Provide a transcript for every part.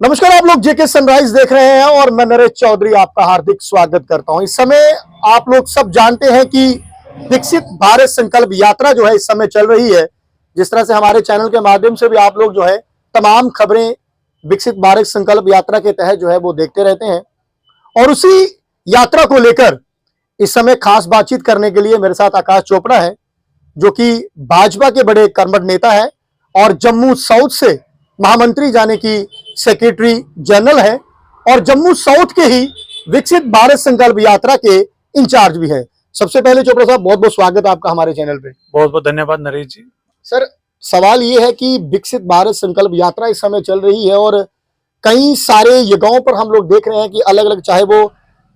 नमस्कार, आप लोग जेके सनराइज देख रहे हैं और मैं नरेश चौधरी आपका हार्दिक स्वागत करता हूं। इस समय आप लोग सब जानते हैं कि विकसित भारत संकल्प यात्रा जो है इस समय चल रही है। जिस तरह से हमारे चैनल के माध्यम से भी आप लोग जो है तमाम खबरें विकसित भारत संकल्प यात्रा के तहत जो है वो देखते रहते हैं और उसी यात्रा को लेकर इस समय खास बातचीत करने के लिए मेरे साथ आकाश चोपड़ा है, जो कि भाजपा के बड़े कर्मठ नेता है और जम्मू साउथ से महामंत्री जाने की सेक्रेटरी जनरल है और जम्मू साउथ के ही विकसित भारत संकल्प यात्रा के इंचार्ज भी है। सबसे पहले चोपड़ा साहब, बहुत बहुत स्वागत है आपका हमारे चैनल पे। बहुत बहुत धन्यवाद नरेश जी। सर, सवाल ये है कि विकसित भारत संकल्प यात्रा इस समय चल रही है और कई सारे जगहों पर हम लोग देख रहे हैं कि अलग अलग, चाहे वो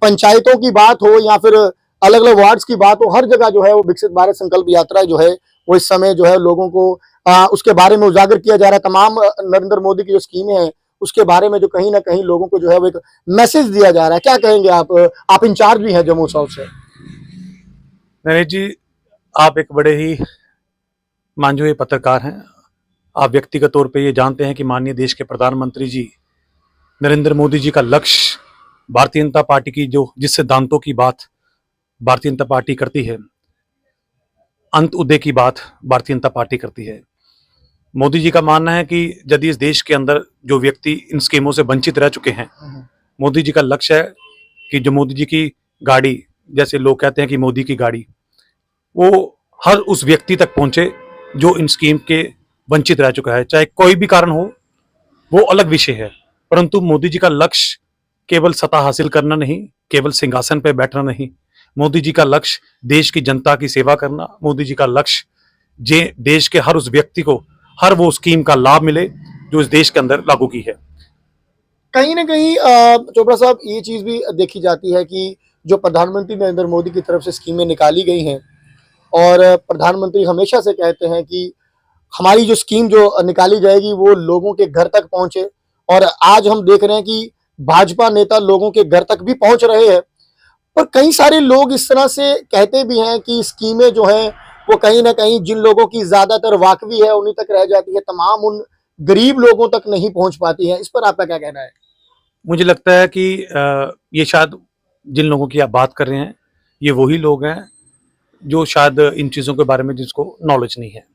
पंचायतों की बात हो या फिर अलग अलग वार्ड्स की बात हो, हर जगह जो है वो विकसित भारत संकल्प यात्रा जो है वो इस समय जो है लोगों को उसके बारे में उजागर किया जा रहा है। तमाम नरेंद्र मोदी की जो स्कीमें हैं उसके बारे में जो कहीं ना कहीं लोगों को जो है वो एक मैसेज दिया जा रहा है। क्या कहेंगे आप इंचार्ज भी हैं जम्मू साउथ से। नरेश जी, आप एक बड़े ही मांझे पत्रकार हैं। आप व्यक्तिगत तौर पे ये जानते हैं कि माननीय देश के प्रधानमंत्री जी नरेंद्र मोदी जी का लक्ष्य भारतीय जनता पार्टी की जो जिस सिद्धांतों की बात भारतीय जनता पार्टी करती है, अंत उदय की बात भारतीय जनता पार्टी करती है। मोदी जी का मानना है कि यदि इस देश के अंदर जो व्यक्ति इन स्कीमों से वंचित रह चुके हैं, मोदी जी का लक्ष्य है कि जो मोदी जी की गाड़ी, जैसे लोग कहते हैं कि मोदी की गाड़ी, वो हर उस व्यक्ति तक पहुंचे जो इन स्कीम के वंचित रह चुका है। चाहे कोई भी कारण हो, वो अलग विषय है, परंतु मोदी जी का लक्ष्य केवल सत्ता हासिल करना नहीं, केवल सिंहासन पर बैठना नहीं। मोदी जी का लक्ष्य देश की जनता की सेवा करना। मोदी जी का लक्ष्य देश के हर उस व्यक्ति को हर वो स्कीम का लाभ मिले जो इस देश के अंदर लागू की है। कहीं ना कहीं चोपड़ा साहब, ये चीज भी देखी जाती है कि जो प्रधानमंत्री नरेंद्र मोदी की तरफ से स्कीमें निकाली गई हैं और प्रधानमंत्री हमेशा से कहते हैं कि हमारी जो स्कीम जो निकाली जाएगी वो लोगों के घर तक पहुंचे, और आज हम देख रहे हैं कि भाजपा नेता लोगों के घर तक भी पहुंच रहे हैं। पर कई सारे लोग इस तरह से कहते भी हैं कि स्कीमें जो हैं वो कहीं ना कहीं जिन लोगों की ज्यादातर वाकवी है उन्हीं तक रह जाती है, तमाम उन गरीब लोगों तक नहीं पहुंच पाती है। इस पर आपका क्या कहना है? मुझे लगता है कि ये शायद जिन लोगों की आप बात कर रहे हैं, ये वही लोग हैं जो शायद इन चीज़ों के बारे में जिसको नॉलेज नहीं है।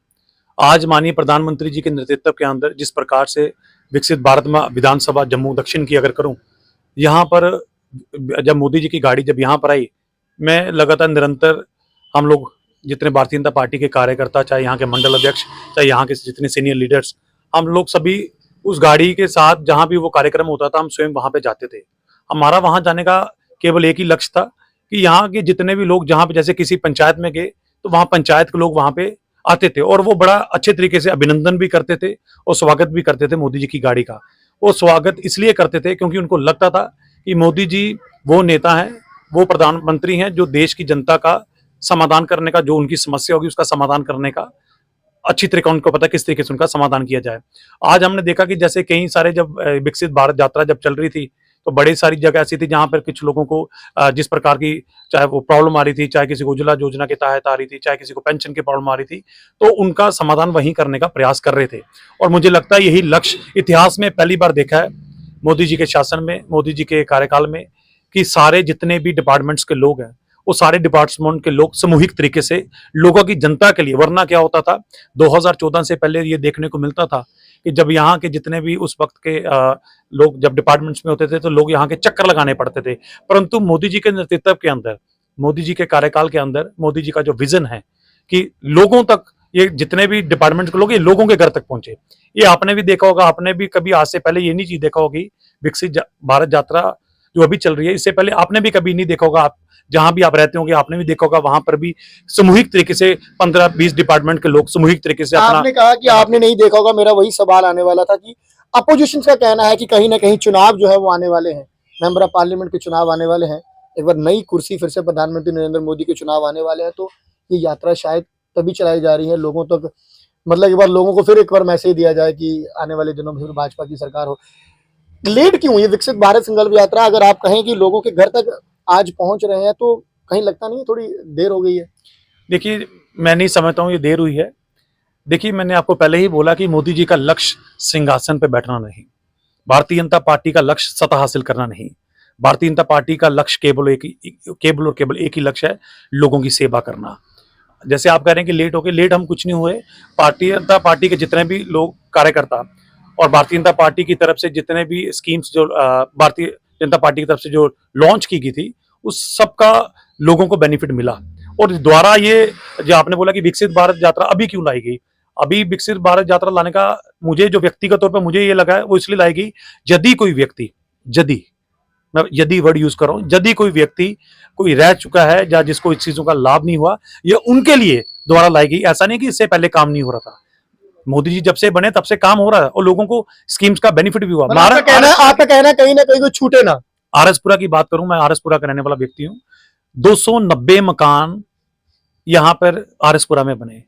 आज माननीय प्रधानमंत्री जी के नेतृत्व के अंदर जिस प्रकार से विकसित भारत में विधानसभा जम्मू दक्षिण की अगर करूं, यहाँ पर जब मोदी जी की गाड़ी जब यहाँ पर आई, मैं लगातार निरंतर हम लोग जितने भारतीय जनता पार्टी के कार्यकर्ता, चाहे यहाँ के मंडल अध्यक्ष, चाहे यहाँ के जितने सीनियर लीडर्स, हम लोग सभी उस गाड़ी के साथ जहाँ भी वो कार्यक्रम होता था हम स्वयं वहाँ पे जाते थे। हमारा वहाँ जाने का केवल एक ही लक्ष्य था कि यहाँ के जितने भी लोग, जहाँ पे जैसे किसी पंचायत में गए तो वहाँ पंचायत के लोग वहाँ पे आते थे और वो बड़ा अच्छे तरीके से अभिनंदन भी करते थे और स्वागत भी करते थे मोदी जी की गाड़ी का। वो स्वागत इसलिए करते थे क्योंकि उनको लगता था कि मोदी जी वो नेता हैं, वो प्रधानमंत्री हैं जो देश की जनता का समाधान करने का, जो उनकी समस्या होगी उसका समाधान करने का अच्छी तरीका उनको पता है किस तरीके से उनका समाधान किया जाए। आज हमने देखा कि जैसे कई सारे जब विकसित भारत यात्रा जब चल रही थी तो बड़ी सारी जगह ऐसी थी जहां पर कुछ लोगों को जिस प्रकार की चाहे वो प्रॉब्लम आ रही थी, चाहे किसी को उज्ज्वला योजना के तहत आ रही थी, चाहे किसी को पेंशन की प्रॉब्लम आ रही थी, तो उनका समाधान वहीं करने का प्रयास कर रहे थे। और मुझे लगता है यही लक्ष्य इतिहास में पहली बार देखा है मोदी जी के शासन में, मोदी जी के कार्यकाल में, कि सारे जितने भी डिपार्टमेंट्स के लोग हैं वो सारे डिपार्टमेंट के लोग सामूहिक तरीके से लोगों की जनता के लिए, वरना क्या होता था 2014 से पहले ये देखने को मिलता था कि जब यहाँ के जितने भी उस वक्त के लोग जब डिपार्टमेंट्स में होते थे तो लोग यहाँ के चक्कर लगाने पड़ते थे। परंतु मोदी जी के नेतृत्व के अंदर, मोदी जी के कार्यकाल के अंदर, मोदी जी का जो विजन है कि लोगों तक ये जितने भी डिपार्टमेंट के लोग ये लोगों के घर तक पहुंचे। ये आपने भी देखा होगा, आपने भी कभी आज से पहले ये नहीं चीज देखा होगी, विकसित भारत यात्रा जो अभी चल रही है इससे पहले आपने भी कभी नहीं देखा होगा। आप जहां भी आप रहते होंगे आपने भी देखा होगा, वहां पर भी सामूहिक तरीके से 15-20 डिपार्टमेंट के लोग सामूहिक तरीके से अपना। आपने कहा कि आपने नहीं देखा होगा, मेरा वही सवाल आने वाला था कि अपोजिशन का कहना है कि कहीं ना कहीं चुनाव जो है वो आने वाले हैं, मेंबर ऑफ पार्लियामेंट के चुनाव आने वाले हैं, एक बार नई कुर्सी फिर से प्रधानमंत्री नरेंद्र मोदी के चुनाव आने वाले हैं, तो ये यात्रा शायद तभी चलाई जा रही है लोगों तक, मतलब एक बार लोगों को फिर एक बार मैसेज दिया जाए कि आने वाले दिनों में फिर भाजपा की सरकार हो। लेट क्यों ये विकसित भारत संकल्प यात्रा, अगर आप कहें कि लोगों के घर तक आज पहुंच रहे हैं, तो कहीं लगता नहीं थोड़ी देर हो गई है? देखिए, मैं नहीं समझता हूँ ये देर हुई है। देखिए, मैंने आपको पहले ही बोला कि मोदी जी का लक्ष्य सिंहासन पे बैठना नहीं, भारतीय जनता पार्टी का लक्ष्य सत्ता हासिल करना नहीं, भारतीय जनता पार्टी का लक्ष्य केवल और केवल एक ही लक्ष्य है, लोगों की सेवा करना। जैसे आप कह रहे हैं कि लेट हो गए, लेट हम कुछ नहीं हुए। भारतीय जनता पार्टी के जितने भी लोग कार्यकर्ता और भारतीय जनता पार्टी की तरफ से जितने भी स्कीम्स जो भारतीय जनता पार्टी की तरफ से जो लॉन्च की गई थी, उस सबका लोगों को बेनिफिट मिला। और द्वारा ये जो आपने बोला कि विकसित भारत यात्रा अभी क्यों लाई गई, अभी विकसित भारत यात्रा लाने का मुझे जो व्यक्तिगत तौर पर मुझे ये लगा है वो इसलिए लाई गई, यदि कोई व्यक्ति, यदि मैं यदि वर्ड यूज कर रहा हूं, यदि कोई व्यक्ति कोई रह चुका है या जिसको इस चीजों का लाभ नहीं हुआ, ये उनके लिए द्वारा लाई गई। ऐसा नहीं कि इससे पहले काम नहीं हो रहा था, मोदी जी जब से बने तब से काम हो रहा है और लोगों को स्कीम्स का बेनिफिट भी हुआ। आपका कहना है कहीं ना कहीं कोई छूटे ना। आरएसपुरा की बात करूं, मैं आरएसपुरा का रहने वाला व्यक्ति हूं। 290 मकान यहां पर आरएसपुरा में बने,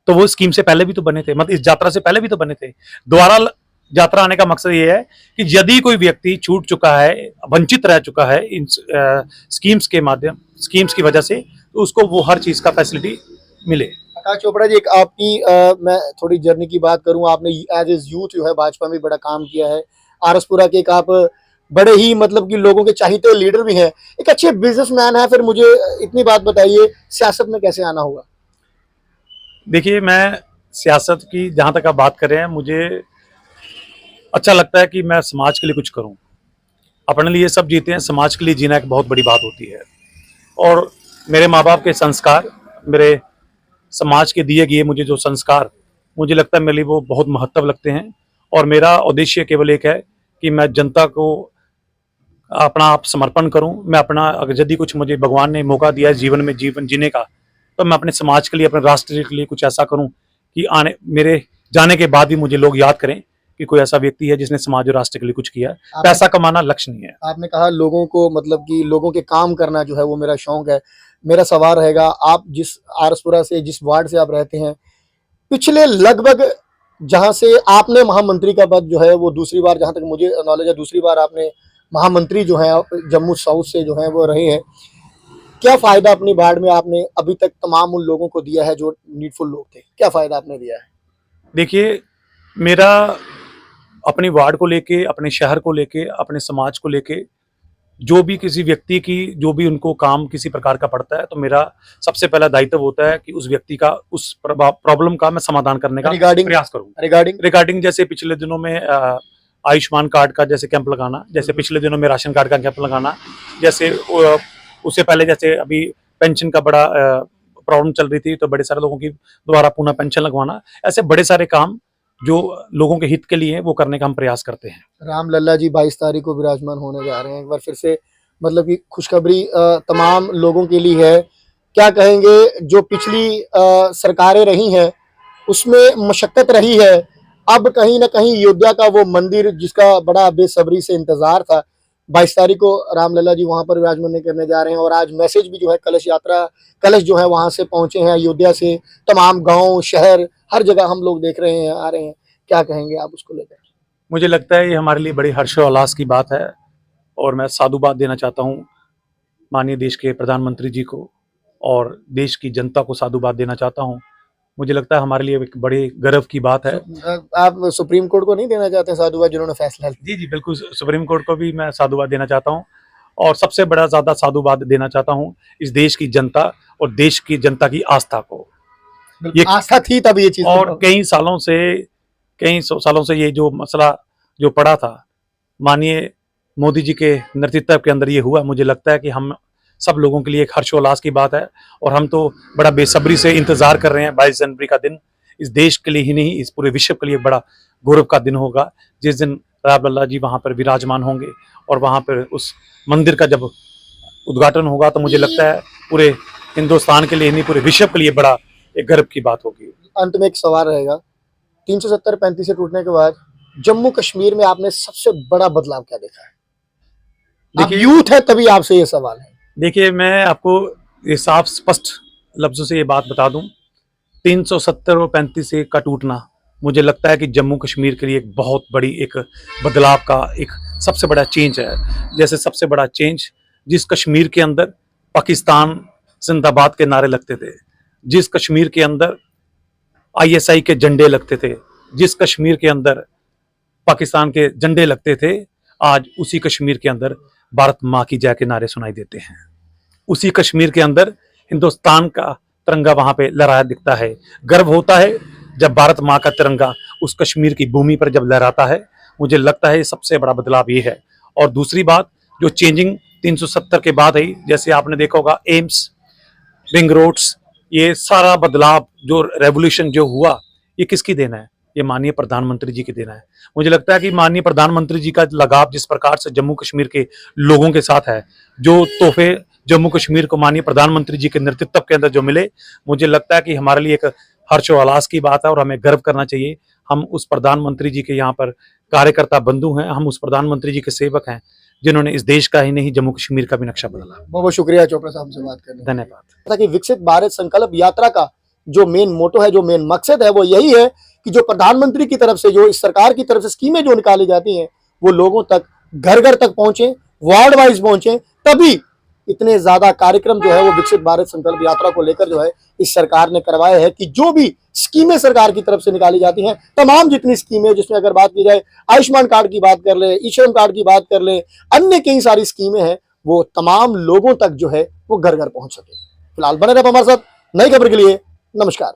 तो वो स्कीम से पहले भी तो बने थे, मतलब इस यात्रा से पहले भी तो बने थे। द्वारा यात्रा आने का मकसद ये है कि यदि कोई व्यक्ति छूट चुका है, वंचित रह चुका है इन स्कीम्स के माध्यम, स्कीम्स की वजह से, तो उसको वो हर चीज का फैसिलिटी मिले। आकाश चोपड़ा जी, एक आपकी मैं थोड़ी जर्नी की बात करूं, आपने एज ए यूथ जो है भाजपा में बड़ा काम किया है। आरएसपुरा के एक आप बड़े ही मतलब कि लोगों के चाहते लीडर भी हैं, एक अच्छे बिजनेसमैन है। फिर मुझे इतनी बात बताइए, सियासत में कैसे आना होगा? देखिए, मैं सियासत की जहां तक आप बात कर रहे हैं, मुझे अच्छा लगता है कि मैं समाज के लिए कुछ करूं। अपने लिए सब जीते हैं, समाज के लिए जीना एक बहुत बड़ी बात होती है। और मेरे माँ बाप के संस्कार, मेरे समाज के दिए गए मुझे जो संस्कार, मुझे लगता है मेरे लिए वो बहुत महत्व लगते हैं। और मेरा उद्देश्य केवल एक है कि मैं जनता को अपना आप समर्पण करूं। मैं अपना, अगर यदि कुछ मुझे भगवान ने मौका दिया है जीवन में जीवन जीने का, तो मैं अपने समाज के लिए, अपने राष्ट्र के लिए कुछ ऐसा करूं कि आने मेरे जाने के बाद भी मुझे लोग याद करें कि कोई ऐसा व्यक्ति है जिसने समाज और राष्ट्र के लिए कुछ किया। पैसा कमाना लक्ष्य नहीं है। आपने कहा लोगों को, मतलब कि लोगों के काम करना जो है वो मेरा शौक है। मेरा सवाल रहेगा, आप जिस आरएसपुरा से, जिस वार्ड से आप रहते हैं, पिछले लगभग जहां से आपने महामंत्री का पद जो है वो दूसरी बार, जहां तक मुझे नॉलेज है, दूसरी बार आपने महामंत्री जो है जम्मू साउथ से जो है वो रहे हैं। क्या फायदा अपनी वार्ड में आपने अभी तक तमाम उन लोगों को दिया है जो नीडफुल लोग थे? क्या फायदा आपने दिया है? देखिए, मेरा अपने वार्ड को लेके, अपने शहर को लेके, अपने समाज को लेके, जो भी किसी व्यक्ति की जो भी उनको काम किसी प्रकार का पड़ता है, तो मेरा सबसे पहला दायित्व होता है कि उस व्यक्ति का, उस प्रॉब्लम का मैं समाधान करने का प्रयास करूं। रिगार्डिंग जैसे पिछले दिनों में आयुष्मान कार्ड का जैसे कैंप लगाना, जैसे पिछले दिनों में राशन कार्ड का कैंप लगाना, जैसे उससे पहले जैसे अभी पेंशन का बड़ा प्रॉब्लम चल रही थी, तो बड़े सारे लोगों की द्वारा पुनः पेंशन लगवाना, ऐसे बड़े सारे काम जो लोगों के हित के लिए है वो करने का हम प्रयास करते हैं। राम लल्ला जी 22 तारीख को विराजमान होने जा रहे हैं। एक बार फिर से मतलब कि खुशखबरी तमाम लोगों के लिए है। क्या कहेंगे, जो पिछली सरकारें रही हैं उसमें मशक्कत रही है, अब कहीं ना कहीं अयोध्या का वो मंदिर जिसका बड़ा बेसब्री से इंतजार था, 22 तारीख को रामलला जी वहां पर विराजमान करने जा रहे हैं। और आज मैसेज भी जो है, कलश यात्रा, कलश जो है वहां से पहुंचे हैं अयोध्या से, तमाम गांव शहर हर जगह हम लोग देख रहे हैं, आ रहे हैं। क्या कहेंगे आप उसको लेकर? मुझे लगता है ये हमारे लिए बड़ी हर्षोल्लास की बात है और मैं साधुवाद देना चाहता हूँ माननीय देश के प्रधानमंत्री जी को और देश की जनता को साधुवाद देना चाहता हूँ। मुझे लगता है हमारे लिए एक बड़े गर्व की बात है। आप सुप्रीम कोर्ट को नहीं देना चाहते साधुवाद जिन्होंने फैसला लिया? जी जी बिल्कुल, सुप्रीम कोर्ट को भी मैं साधुवाद देना चाहता हूँ और सबसे बड़ा ज्यादा साधुवाद देना चाहता हूँ इस देश की जनता और देश की जनता की आस्था को। ये आस्था थी तब ये चीज, और कई सालों से ये जो मसला जो पड़ा था, माननीय मोदी जी के नेतृत्व के अंदर ये हुआ। मुझे लगता है कि हम सब लोगों के लिए एक हर्षोल्लास की बात है और हम तो बड़ा बेसब्री से इंतजार कर रहे हैं 22 जनवरी का दिन। इस देश के लिए ही नहीं, इस पूरे विश्व के लिए बड़ा गौरव का दिन होगा जिस दिन रामलला जी वहां पर विराजमान होंगे और वहां पर उस मंदिर का जब उद्घाटन होगा, तो मुझे लगता है पूरे हिंदुस्तान के लिए नहीं, पूरे विश्व के लिए बड़ा एक गर्व की बात होगी। अंत में एक सवाल रहेगा, 370-35 से टूटने के बाद जम्मू कश्मीर में आपने सबसे बड़ा बदलाव क्या देखा है? आप यूथ है तभी आपसे ये सवाल है। देखिए, मैं आपको ये साफ स्पष्ट लफ्जों से ये बात बता दूं, 370 और 35 से का टूटना मुझे लगता है कि जम्मू कश्मीर के लिए एक बहुत बड़ी एक बदलाव का एक सबसे बड़ा चेंज है। जैसे सबसे बड़ा चेंज, जिस कश्मीर के अंदर पाकिस्तान जिंदाबाद के नारे लगते थे, जिस कश्मीर के अंदर ISI के झंडे लगते थे, जिस कश्मीर के अंदर पाकिस्तान के झंडे लगते थे, आज उसी कश्मीर के अंदर भारत माँ की जय के नारे सुनाई देते हैं। उसी कश्मीर के अंदर हिंदुस्तान का तिरंगा वहां पे लहराया दिखता है। गर्व होता है जब भारत माँ का तिरंगा उस कश्मीर की भूमि पर जब लहराता है। मुझे लगता है सबसे बड़ा बदलाव ये है। और दूसरी बात जो चेंजिंग 370 के बाद आई, जैसे आपने देखा होगा एम्स, रिंग रोड्स, ये सारा बदलाव जो रेवोल्यूशन जो हुआ, ये किसकी देना है? ये माननीय प्रधानमंत्री जी की देना है। मुझे लगता है कि माननीय प्रधानमंत्री जी का लगाव जिस प्रकार से जम्मू कश्मीर के लोगों के साथ है, जो तोहफे जम्मू कश्मीर को माननीय प्रधानमंत्री जी के नेतृत्व के अंदर जो मिले, मुझे लगता है कि हमारे लिए एक हर्षोल्लास की बात है और हमें गर्व करना चाहिए। हम उस प्रधानमंत्री जी के यहाँ पर कार्यकर्ता बंधु हैं, हम उस प्रधानमंत्री जी के सेवक हैं जिन्होंने इस देश का ही नहीं जम्मू कश्मीर का भी नक्शा बदला। बहुत बहुत शुक्रिया चोपड़ा साहब से बात करने। धन्यवाद। ताकि विकसित भारत संकल्प यात्रा का जो मेन मोटो है, जो मेन मकसद है, वो यही है कि जो प्रधानमंत्री की तरफ से, जो इस सरकार की तरफ से स्कीमें जो निकाली जाती हैं, वो लोगों तक, घर घर तक पहुंचे, वार्ड वाइज पहुंचे। तभी इतने ज्यादा कार्यक्रम जो है वो विकसित भारत संकल्प यात्रा को लेकर जो है इस सरकार ने करवाए हैं कि जो भी स्कीमें सरकार की तरफ से निकाली जाती हैं, तमाम जितनी स्कीमें, जिसमें अगर बात की जाए आयुष्मान कार्ड की बात कर ले, ई श्रम कार्ड की बात कर ले, अन्य कई सारी स्कीमें हैं, वो तमाम लोगों तक जो है वो घर घर पहुंच सके। फिलहाल बने रहे हमारे साथ नई खबर के लिए। नमस्कार।